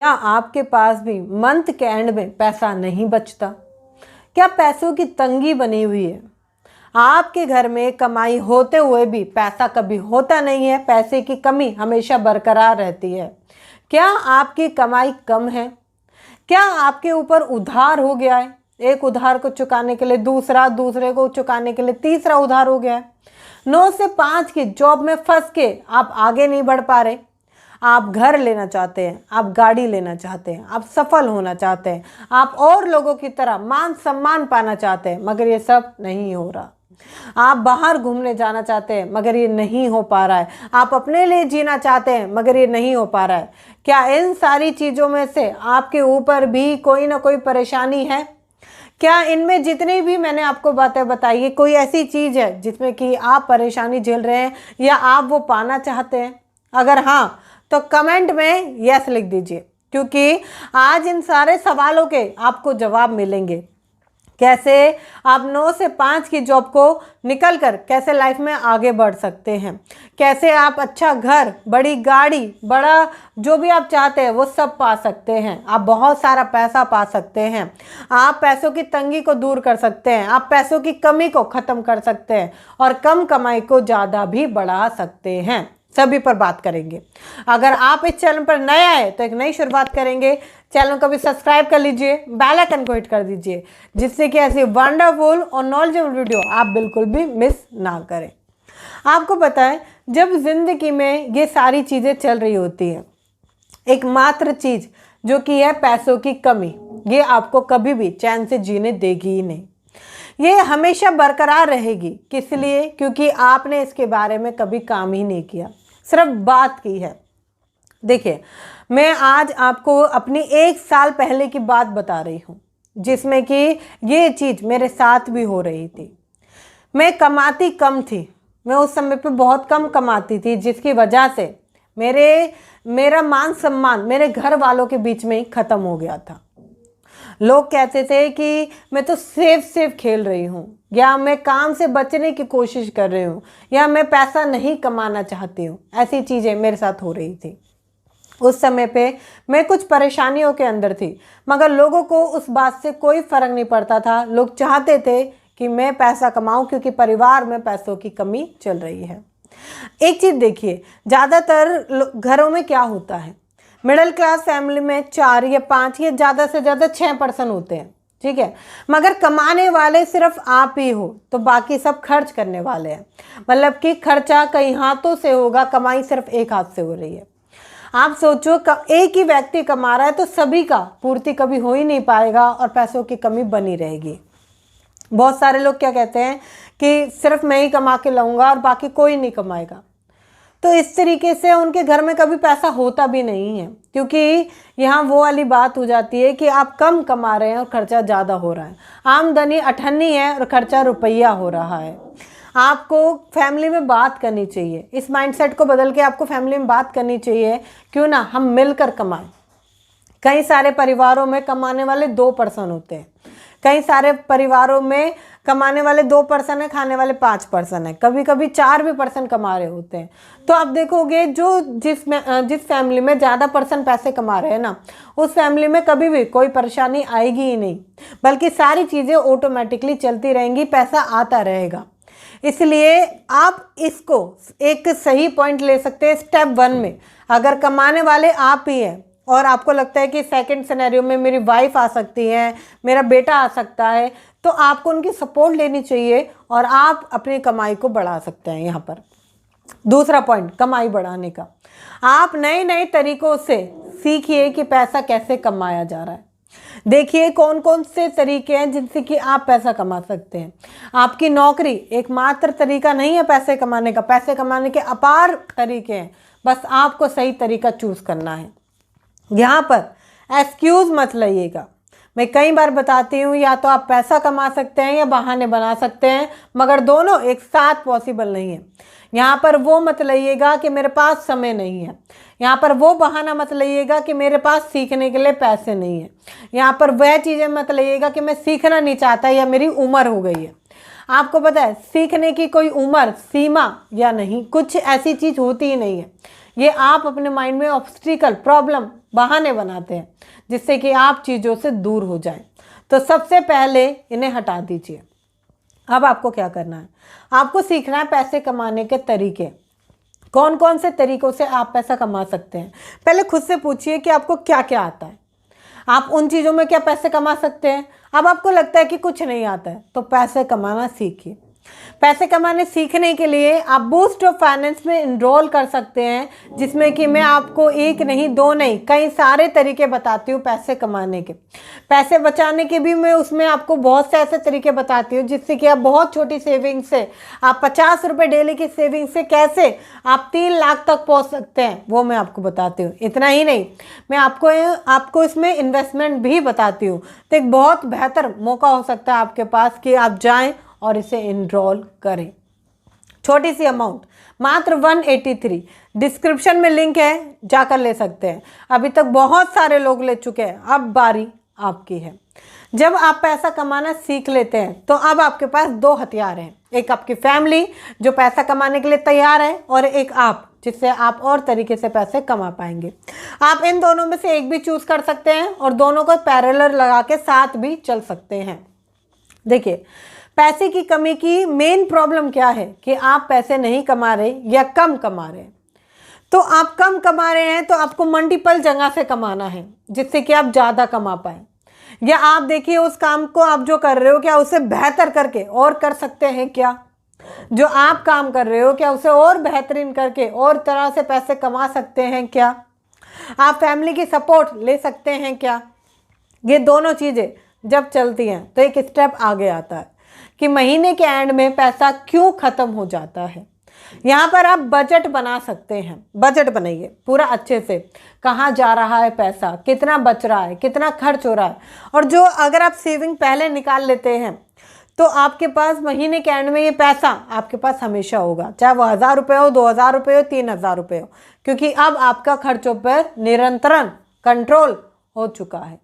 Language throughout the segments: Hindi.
क्या आपके पास भी मंथ के एंड में पैसा नहीं बचता? क्या पैसों की तंगी बनी हुई है? आपके घर में कमाई होते हुए भी पैसा कभी होता नहीं है, पैसे की कमी हमेशा बरकरार रहती है। क्या आपकी कमाई कम है? क्या आपके ऊपर उधार हो गया है? एक उधार को चुकाने के लिए दूसरा, दूसरे को चुकाने के लिए तीसरा उधार हो गया है। 9 से 5 की जॉब में फंस के आप आगे नहीं बढ़ पा रहे। आप घर लेना चाहते हैं, आप गाड़ी लेना चाहते हैं, आप सफल होना चाहते हैं, आप और लोगों की तरह मान सम्मान पाना चाहते हैं, मगर ये सब नहीं हो रहा। आप बाहर घूमने जाना चाहते हैं, मगर ये नहीं हो पा रहा है। आप अपने लिए जीना चाहते हैं, मगर ये नहीं हो पा रहा है। क्या इन सारी चीज़ों में से आपके ऊपर भी कोई ना कोई परेशानी है? क्या इनमें जितनी भी मैंने आपको बातें बताई है, कोई ऐसी चीज़ है जिसमें कि आप परेशानी झेल रहे हैं या आप वो पाना चाहते हैं? अगर हाँ, तो कमेंट में यस लिख दीजिए, क्योंकि आज इन सारे सवालों के आपको जवाब मिलेंगे। कैसे आप 9 से 5 की जॉब को निकलकर कैसे लाइफ में आगे बढ़ सकते हैं, कैसे आप अच्छा घर, बड़ी गाड़ी, बड़ा जो भी आप चाहते हैं वो सब पा सकते हैं। आप बहुत सारा पैसा पा सकते हैं। आप पैसों की तंगी को दूर कर सकते हैं। आप पैसों की कमी को ख़त्म कर सकते हैं और कम कमाई को ज़्यादा भी बढ़ा सकते हैं। सभी पर बात करेंगे। अगर आप इस चैनल पर नए आए तो एक नई शुरुआत करेंगे। चैनल को भी सब्सक्राइब कर लीजिए, बेल आइकन को हिट कर दीजिए, जिससे कि ऐसी वंडरफुल और नॉलेजेबल वीडियो आप बिल्कुल भी मिस ना करें। आपको पता है, जब जिंदगी में ये सारी चीज़ें चल रही होती हैं, एकमात्र चीज़ जो कि है पैसों की कमी, ये आपको कभी भी चैन से जीने देगी ही नहीं। ये हमेशा बरकरार रहेगी। किस लिए? क्योंकि आपने इसके बारे में कभी काम ही नहीं किया, सिर्फ बात की है। देखिए, मैं आज आपको अपनी 1 साल पहले की बात बता रही हूँ, जिसमें कि ये चीज़ मेरे साथ भी हो रही थी। मैं कमाती कम थी, मैं उस समय पे बहुत कम कमाती थी, जिसकी वजह से मेरा मान सम्मान मेरे घर वालों के बीच में ही ख़त्म हो गया था। लोग कहते थे कि मैं तो सेफ खेल रही हूँ, या मैं काम से बचने की कोशिश कर रही हूँ, या मैं पैसा नहीं कमाना चाहती हूँ। ऐसी चीज़ें मेरे साथ हो रही थी। उस समय पे मैं कुछ परेशानियों के अंदर थी, मगर लोगों को उस बात से कोई फ़र्क नहीं पड़ता था। लोग चाहते थे कि मैं पैसा कमाऊँ, क्योंकि परिवार में पैसों की कमी चल रही है। एक चीज़ देखिए, ज़्यादातर घरों में क्या होता है, मिडिल क्लास फैमिली में 4 या 5 या ज़्यादा से ज़्यादा 6 पर्सन होते हैं, ठीक है। मगर कमाने वाले सिर्फ आप ही हो, तो बाकी सब खर्च करने वाले हैं। मतलब कि खर्चा कई हाथों से होगा, कमाई सिर्फ एक हाथ से हो रही है। आप सोचो, एक ही व्यक्ति कमा रहा है तो सभी का पूर्ति कभी हो ही नहीं पाएगा और पैसों की कमी बनी रहेगी। बहुत सारे लोग क्या कहते हैं कि सिर्फ मैं ही कमा के लाऊंगा और बाकी कोई नहीं कमाएगा। तो इस तरीके से उनके घर में कभी पैसा होता भी नहीं है, क्योंकि यहाँ वो वाली बात हो जाती है कि आप कम कमा रहे हैं और खर्चा ज़्यादा हो रहा है। आमदनी अठन्नी है और खर्चा रुपया हो रहा है। आपको फैमिली में बात करनी चाहिए। इस माइंडसेट को बदल के आपको फैमिली में बात करनी चाहिए, क्यों ना हम मिलकर कमाएं। कई सारे परिवारों में कमाने वाले 2 पर्सन होते हैं, कई सारे परिवारों में कमाने वाले 2 पर्सन है, खाने वाले 5 पर्सन है, कभी कभी 4 भी पर्सन कमा रहे होते हैं। तो आप देखोगे, जिस फैमिली में ज़्यादा पर्सन पैसे कमा रहे हैं ना, उस फैमिली में कभी भी कोई परेशानी आएगी ही नहीं, बल्कि सारी चीज़ें ऑटोमेटिकली चलती रहेंगी, पैसा आता रहेगा। इसलिए आप इसको एक सही पॉइंट ले सकते हैं। स्टेप 1 में अगर कमाने वाले आप ही हैं और आपको लगता है कि सेकंड सिनेरियो में मेरी वाइफ आ सकती है, मेरा बेटा आ सकता है, तो आपको उनकी सपोर्ट लेनी चाहिए और आप अपनी कमाई को बढ़ा सकते हैं। यहाँ पर दूसरा पॉइंट, कमाई बढ़ाने का। आप नए नए तरीकों से सीखिए कि पैसा कैसे कमाया जा रहा है। देखिए कौन कौन से तरीके हैं जिनसे कि आप पैसा कमा सकते हैं। आपकी नौकरी एकमात्र तरीका नहीं है पैसे कमाने का। पैसे कमाने के अपार तरीके हैं, बस आपको सही तरीका चूज करना है। यहाँ पर एक्सक्यूज़ मत लाइएगा। मैं कई बार बताती हूँ, या तो आप पैसा कमा सकते हैं या बहाने बना सकते हैं, मगर दोनों एक साथ पॉसिबल नहीं है। यहाँ पर वो मत लाइएगा कि मेरे पास समय नहीं है। यहाँ पर वो बहाना मत लाइएगा कि मेरे पास सीखने के लिए पैसे नहीं है। यहाँ पर वह चीज़ें मत लाइएगा कि मैं सीखना नहीं चाहता या मेरी उम्र हो गई है। आपको पता है, सीखने की कोई उम्र, सीमा या नहीं, कुछ ऐसी चीज़ होती ही नहीं है। ये आप अपने माइंड में ऑब्स्टिकल, प्रॉब्लम बहाने बनाते हैं जिससे कि आप चीज़ों से दूर हो जाएं। तो सबसे पहले इन्हें हटा दीजिए। अब आपको क्या करना है, आपको सीखना है पैसे कमाने के तरीके। कौन कौन से तरीकों से आप पैसा कमा सकते हैं। पहले खुद से पूछिए कि आपको क्या क्या आता है, आप उन चीज़ों में क्या पैसे कमा सकते हैं। अब आपको लगता है कि कुछ नहीं आता है तो पैसे कमाना सीखिए। पैसे कमाने सीखने के लिए आप बूस्ट ऑफ फाइनेंस में इनरोल कर सकते हैं, जिसमें कि मैं आपको एक नहीं दो नहीं कई सारे तरीके बताती हूँ पैसे कमाने के। पैसे बचाने के भी मैं उसमें आपको बहुत से ऐसे तरीके बताती हूँ जिससे कि आप बहुत छोटी सेविंग से, आप 50 रुपये डेली की सेविंग से कैसे आप 3 लाख तक पहुँच सकते हैं वो मैं आपको बताती हूँ। इतना ही नहीं, मैं आपको इसमें इन्वेस्टमेंट भी बताती हूँ। तो एक बहुत बेहतर मौका हो सकता है आपके पास कि आप जाएँ और इसे इनरोल करें। छोटी सी अमाउंट मात्र 183, डिस्क्रिप्शन में लिंक है, जाकर ले सकते हैं। अभी तक बहुत सारे लोग ले चुके हैं, अब बारी आपकी है। जब आप पैसा कमाना सीख लेते हैं तो अब आपके पास 2 हथियार हैं, एक आपकी फैमिली जो पैसा कमाने के लिए तैयार है और एक आप जिससे आप और तरीके से पैसे कमा पाएंगे। आप इन दोनों में से एक भी चूज कर सकते हैं और दोनों को पैरेलल लगा के साथ भी चल सकते हैं। देखिए, पैसे की कमी की मेन प्रॉब्लम क्या है कि आप पैसे नहीं कमा रहे या कम कमा रहे हैं। तो आप कम कमा रहे हैं तो आपको मल्टीपल जगह से कमाना है जिससे कि आप ज़्यादा कमा पाएँ। या आप देखिए उस काम को आप जो कर रहे हो क्या उसे बेहतर करके और कर सकते हैं क्या, जो आप काम कर रहे हो क्या उसे और बेहतरीन करके और तरह से पैसे कमा सकते हैं क्या, आप फैमिली की सपोर्ट ले सकते हैं क्या। ये दोनों चीज़ें जब चलती हैं तो एक स्टेप आगे आता है कि महीने के एंड में पैसा क्यों ख़त्म हो जाता है। यहाँ पर आप बजट बना सकते हैं। बजट बनाइए पूरा अच्छे से, कहाँ जा रहा है पैसा, कितना बच रहा है, कितना खर्च हो रहा है। और जो अगर आप सेविंग पहले निकाल लेते हैं तो आपके पास महीने के एंड में ये पैसा आपके पास हमेशा होगा, चाहे वो 1000 रुपये हो, 2000 रुपये हो, 3000 रुपये हो, क्योंकि अब आपका खर्चों पर निरंतरण कंट्रोल हो चुका है।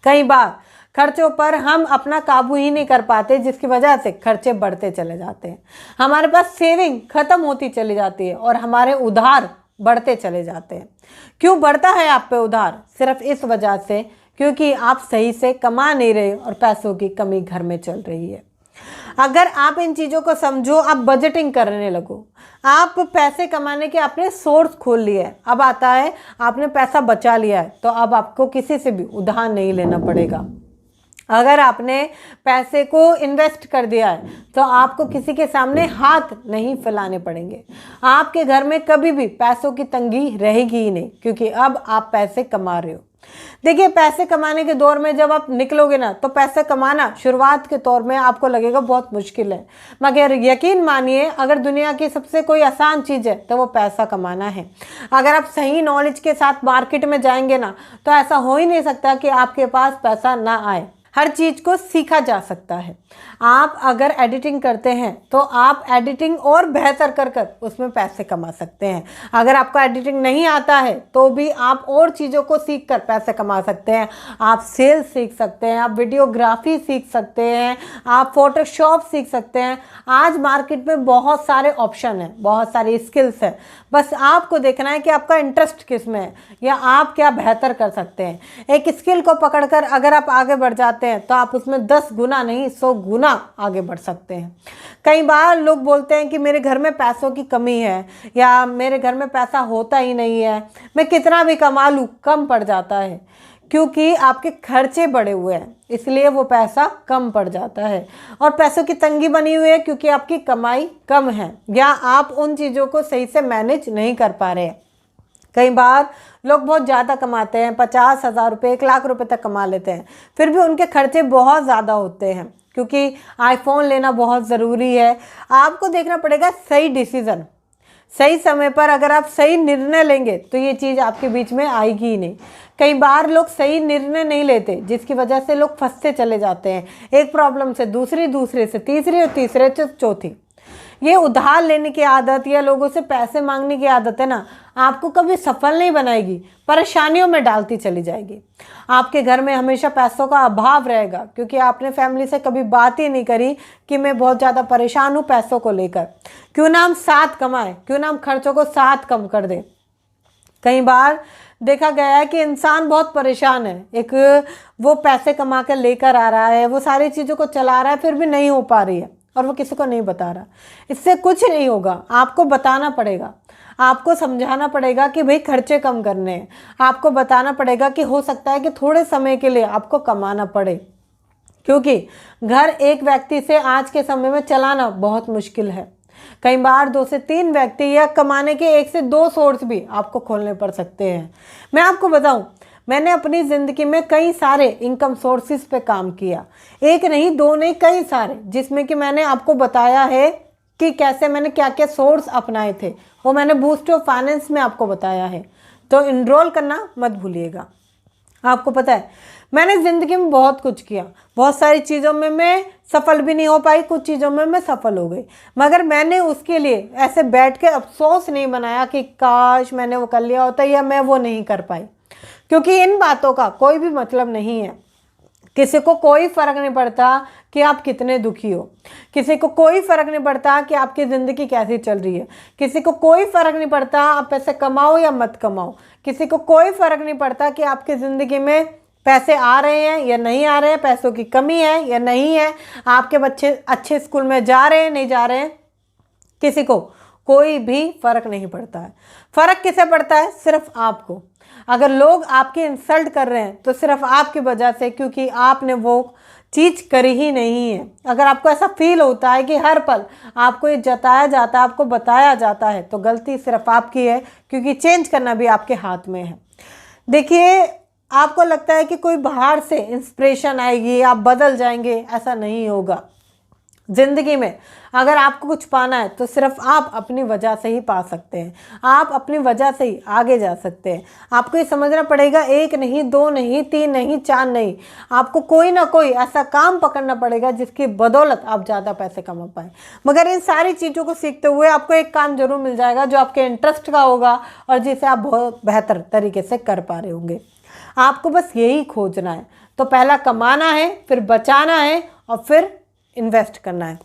कई बार खर्चों पर हम अपना काबू ही नहीं कर पाते जिसकी वजह से खर्चे बढ़ते चले जाते हैं, हमारे पास सेविंग खत्म होती चली जाती है और हमारे उधार बढ़ते चले जाते हैं। क्यों बढ़ता है आप पे उधार? सिर्फ इस वजह से क्योंकि आप सही से कमा नहीं रहे और पैसों की कमी घर में चल रही है। अगर आप इन चीज़ों को समझो, आप बजटिंग करने लगो, आप पैसे कमाने के आपने सोर्स खोल लिया है, अब आता है आपने पैसा बचा लिया है तो अब आपको किसी से भी उधार नहीं लेना पड़ेगा। अगर आपने पैसे को इन्वेस्ट कर दिया है तो आपको किसी के सामने हाथ नहीं फैलाने पड़ेंगे। आपके घर में कभी भी पैसों की तंगी रहेगी ही नहीं क्योंकि अब आप पैसे कमा रहे हो। देखिए, पैसे कमाने के दौर में जब आप निकलोगे ना तो पैसे कमाना शुरुआत के तौर में आपको लगेगा बहुत मुश्किल है, मगर यकीन मानिए अगर दुनिया की सबसे कोई आसान चीज़ है तो वो पैसा कमाना है। अगर आप सही नॉलेज के साथ मार्केट में जाएंगे ना तो ऐसा हो ही नहीं सकता कि आपके पास पैसा ना आए। हर चीज़ को सीखा जा सकता है। आप अगर एडिटिंग करते हैं तो आप एडिटिंग और बेहतर कर कर उसमें पैसे कमा सकते हैं। अगर आपको एडिटिंग नहीं आता है तो भी आप और चीज़ों को सीख कर पैसे कमा सकते हैं। आप सेल्स सीख सकते हैं, आप वीडियोग्राफी सीख सकते हैं, आप फोटोशॉप सीख सकते हैं। आज मार्केट में बहुत सारे ऑप्शन हैं, बहुत सारी स्किल्स हैं, बस आपको देखना है कि आपका इंटरेस्ट किस में है या आप क्या बेहतर कर सकते हैं। एक स्किल को पकड़कर अगर आप आगे बढ़ जाते हैं तो आप उसमें 10 गुना नहीं 100 गुना आगे बढ़ सकते हैं। कई बार लोग बोलते हैं कि मेरे घर में पैसों की कमी है या मेरे घर में पैसा होता ही नहीं है, मैं कितना भी कमा लूँ कम पड़ जाता है, क्योंकि आपके खर्चे बढ़े हुए हैं इसलिए वो पैसा कम पड़ जाता है। और पैसों की तंगी बनी हुई है क्योंकि आपकी कमाई कम है या आप उन चीज़ों को सही से मैनेज नहीं कर पा रहे हैं। कई बार लोग बहुत ज़्यादा कमाते हैं, 50,000 रुपये 1 लाख रुपए तक कमा लेते हैं, फिर भी उनके खर्चे बहुत ज़्यादा होते हैं क्योंकि आईफोन लेना बहुत ज़रूरी है। आपको देखना पड़ेगा सही डिसीज़न, सही समय पर अगर आप सही निर्णय लेंगे तो ये चीज़ आपके बीच में आएगी ही नहीं। कई बार लोग सही निर्णय नहीं लेते जिसकी वजह से लोग फंसते चले जाते हैं, एक प्रॉब्लम से दूसरी, दूसरे से तीसरी और तीसरे से चौथी। ये उधार लेने की आदत या लोगों से पैसे मांगने की आदत है ना, आपको कभी सफल नहीं बनाएगी, परेशानियों में डालती चली जाएगी। आपके घर में हमेशा पैसों का अभाव रहेगा क्योंकि आपने फैमिली से कभी बात ही नहीं करी कि मैं बहुत ज़्यादा परेशान हूँ पैसों को लेकर। क्यों ना हम साथ कमाएं, क्यों ना हम खर्चों को साथ कम कर दें। कई बार देखा गया है कि इंसान बहुत परेशान है। एक वो पैसे कमा कर लेकर आ रहा है, वो सारी चीज़ों को चला रहा है, फिर भी नहीं हो पा रही है और वो किसी को नहीं बता रहा। इससे कुछ नहीं होगा, आपको बताना पड़ेगा, आपको समझाना पड़ेगा कि भाई खर्चे कम करने हैं। आपको बताना पड़ेगा कि हो सकता है कि थोड़े समय के लिए आपको कमाना पड़े, क्योंकि घर एक व्यक्ति से आज के समय में चलाना बहुत मुश्किल है। कई बार 2 से 3 व्यक्ति या कमाने के 1 से 2 सोर्स भी आपको खोलने पड़ सकते हैं। मैं आपको बताऊं, मैंने अपनी ज़िंदगी में कई सारे इनकम सोर्सेज पे काम किया, एक नहीं, 2 नहीं, कई सारे, जिसमें कि मैंने आपको बताया है कि कैसे मैंने क्या क्या सोर्स अपनाए थे। वो मैंने बूस्ट ऑफ फाइनेंस में आपको बताया है, तो इनरोल करना मत भूलिएगा। आपको पता है मैंने ज़िंदगी में बहुत कुछ किया, बहुत सारी चीज़ों में मैं सफल भी नहीं हो पाई, कुछ चीज़ों में मैं सफल हो गई, मगर मैंने उसके लिए ऐसे बैठ के अफसोस नहीं बनाया कि काश मैंने वो कर लिया होता या मैं वो नहीं कर पाई, क्योंकि इन बातों का कोई भी मतलब नहीं है। किसी को कोई फ़र्क नहीं पड़ता कि आप कितने दुखी हो, किसी को कोई फ़र्क नहीं पड़ता कि आपकी ज़िंदगी कैसी चल रही है, किसी को कोई फ़र्क नहीं पड़ता आप पैसे कमाओ या मत कमाओ, किसी को कोई फ़र्क नहीं पड़ता कि आपकी ज़िंदगी में पैसे आ रहे हैं या नहीं आ रहे हैं, पैसों की कमी है या नहीं है, आपके बच्चे अच्छे स्कूल में जा रहे हैं नहीं जा रहे हैं, किसी को कोई भी फ़र्क नहीं पड़ता है। फ़र्क किसे पड़ता है? सिर्फ आपको। अगर लोग आपकी इंसल्ट कर रहे हैं तो सिर्फ आपकी वजह से, क्योंकि आपने वो चीज़ करी ही नहीं है। अगर आपको ऐसा फील होता है कि हर पल आपको ये जताया जाता है, आपको बताया जाता है, तो गलती सिर्फ आपकी है, क्योंकि चेंज करना भी आपके हाथ में है। देखिए, आपको लगता है कि कोई बाहर से इंस्पिरेशन आएगी, आप बदल जाएंगे, ऐसा नहीं होगा। ज़िंदगी में अगर आपको कुछ पाना है तो सिर्फ आप अपनी वजह से ही पा सकते हैं, आप अपनी वजह से ही आगे जा सकते हैं। आपको ये समझना पड़ेगा, 1 नहीं, 2 नहीं, 3 नहीं, 4 नहीं, आपको कोई ना कोई ऐसा काम पकड़ना पड़ेगा जिसकी बदौलत आप ज़्यादा पैसे कमा पाएँ। मगर इन सारी चीज़ों को सीखते हुए आपको एक काम जरूर मिल जाएगा जो आपके इंटरेस्ट का होगा और जिसे आप बहुत बेहतर तरीके से कर पा रहे होंगे। आपको बस यही खोजना है। तो पहला कमाना है, फिर बचाना है और फिर इन्वेस्ट करना है।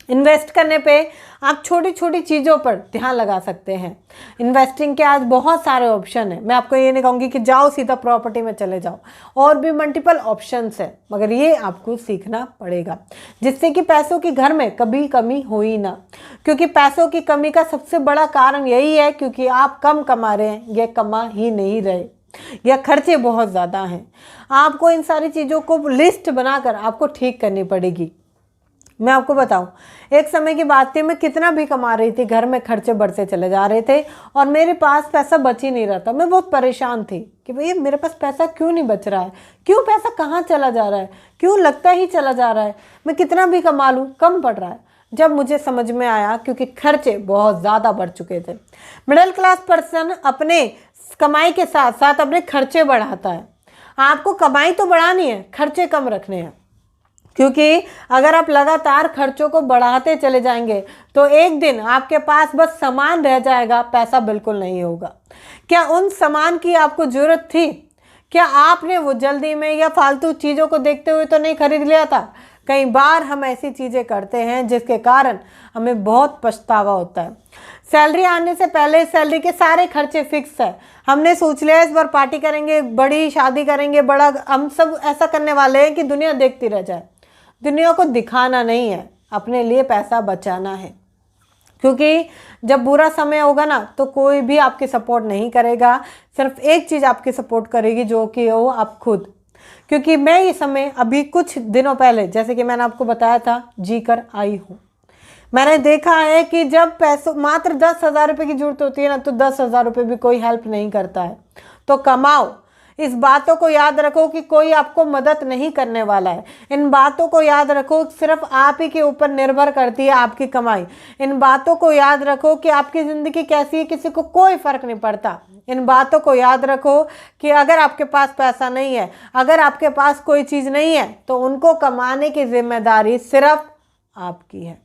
इन्वेस्ट करने पे आप छोटी छोटी चीज़ों पर ध्यान लगा सकते हैं। इन्वेस्टिंग के आज बहुत सारे ऑप्शन हैं। मैं आपको ये नहीं कहूँगी कि जाओ सीधा प्रॉपर्टी में चले जाओ, और भी मल्टीपल ऑप्शंस है, मगर ये आपको सीखना पड़ेगा जिससे कि पैसों की घर में कभी कमी हो ही ना। क्योंकि पैसों की कमी का सबसे बड़ा कारण यही है क्योंकि आप कम कमा रहे हैं या कमा ही नहीं रहे, या खर्चे बहुत ज़्यादा हैं। आपको इन सारी चीज़ों को लिस्ट बनाकर आपको ठीक करनी पड़ेगी। मैं आपको बताऊं, एक समय की बात थी, मैं कितना भी कमा रही थी, घर में खर्चे बढ़ते चले जा रहे थे और मेरे पास पैसा बच ही नहीं रहा था। मैं बहुत परेशान थी कि भैया मेरे पास पैसा क्यों नहीं बच रहा है, क्यों पैसा कहाँ चला जा रहा है, क्यों लगता ही चला जा रहा है, मैं कितना भी कमा लूँ कम पड़ रहा है। जब मुझे समझ में आया, क्योंकि खर्चे बहुत ज़्यादा बढ़ चुके थे। मिडिल क्लास पर्सन अपने कमाई के साथ साथ अपने खर्चे बढ़ाता है। आपको कमाई तो बढ़ानी है, खर्चे कम रखने हैं, क्योंकि अगर आप लगातार खर्चों को बढ़ाते चले जाएंगे तो एक दिन आपके पास बस सामान रह जाएगा, पैसा बिल्कुल नहीं होगा। क्या उन सामान की आपको ज़रूरत थी? क्या आपने वो जल्दी में या फालतू चीज़ों को देखते हुए तो नहीं खरीद लिया था? कई बार हम ऐसी चीज़ें करते हैं जिसके कारण हमें बहुत पछतावा होता है। सैलरी आने से पहले सैलरी के सारे खर्चे फिक्स है। हमने सोच लिया इस बार पार्टी करेंगे, बड़ी शादी करेंगे, बड़ा, हम सब ऐसा करने वाले हैं कि दुनिया देखती रह जाए। दुनिया को दिखाना नहीं है, अपने लिए पैसा बचाना है। क्योंकि जब बुरा समय होगा ना तो कोई भी आपकी सपोर्ट नहीं करेगा, सिर्फ एक चीज़ आपकी सपोर्ट करेगी जो कि वो आप खुद। क्योंकि मैं ये समय अभी कुछ दिनों पहले, जैसे कि मैंने आपको बताया था, जी कर आई हूँ। मैंने देखा है कि जब पैसों मात्र 10,000 रुपये की जरूरत होती है ना, तो 10,000 रुपये भी कोई हेल्प नहीं करता है। तो कमाओ। इस बातों को याद रखो कि कोई आपको मदद नहीं करने वाला है। इन बातों को याद रखो, सिर्फ आप ही के ऊपर निर्भर करती है आपकी कमाई। इन बातों को याद रखो कि आपकी ज़िंदगी कैसी है, किसी को कोई फ़र्क नहीं पड़ता। इन बातों को याद रखो कि अगर आपके पास पैसा नहीं है, अगर आपके पास कोई चीज़ नहीं है, तो उनको कमाने की जिम्मेदारी सिर्फ आपकी है।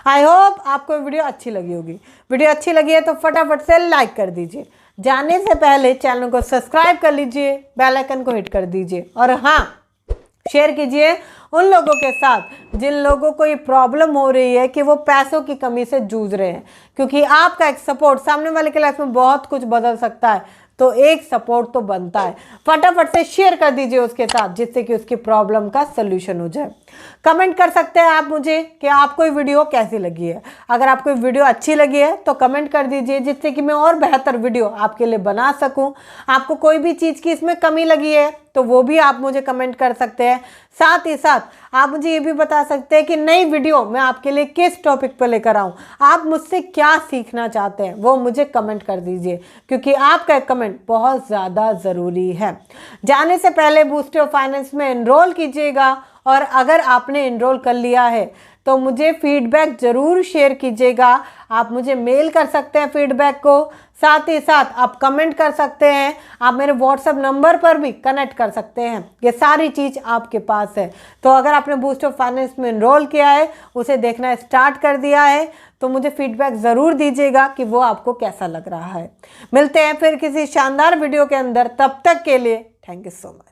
आई होप आपको वीडियो अच्छी लगी होगी। वीडियो अच्छी लगी है तो फटाफट से लाइक कर दीजिए। जाने से पहले चैनल को सब्सक्राइब कर लीजिए, बेल आइकन को हिट कर दीजिए, और हाँ, शेयर कीजिए उन लोगों के साथ जिन लोगों को ये प्रॉब्लम हो रही है कि वो पैसों की कमी से जूझ रहे हैं। क्योंकि आपका एक सपोर्ट सामने वाले के लाइफ में बहुत कुछ बदल सकता है। तो एक सपोर्ट तो बनता है। फटाफट से शेयर कर दीजिए उसके साथ, जिससे कि उसकी प्रॉब्लम का सोल्यूशन हो जाए। कमेंट कर सकते हैं आप मुझे कि आपको ये वीडियो कैसी लगी है। अगर आपको वीडियो अच्छी लगी है तो कमेंट कर दीजिए, जिससे कि मैं और बेहतर वीडियो आपके लिए बना सकूं। आपको कोई भी चीज़ की इसमें कमी लगी है तो वो भी आप मुझे कमेंट कर सकते हैं। साथ ही साथ आप मुझे ये भी बता सकते हैं कि नई वीडियो मैं आपके लिए किस टॉपिक पर लेकर आऊँ, आप मुझसे क्या सीखना चाहते हैं, वो मुझे कमेंट कर दीजिए, क्योंकि आपका कमेंट बहुत ज़्यादा ज़रूरी है। जाने से पहले बूस्टर ऑफ फाइनेंस में एनरोल कीजिएगा, और अगर आपने एनरोल कर लिया है तो मुझे फीडबैक ज़रूर शेयर कीजिएगा। आप मुझे मेल कर सकते हैं फीडबैक को, साथ ही साथ आप कमेंट कर सकते हैं, आप मेरे व्हाट्सएप नंबर पर भी कनेक्ट कर सकते हैं। ये सारी चीज़ आपके पास है। तो अगर आपने बूस्ट ऑफ फाइनेंस में एनरोल किया है, उसे देखना स्टार्ट कर दिया है, तो मुझे फीडबैक ज़रूर दीजिएगा कि वो आपको कैसा लग रहा है। मिलते हैं फिर किसी शानदार वीडियो के अंदर, तब तक के लिए थैंक यू सो मच।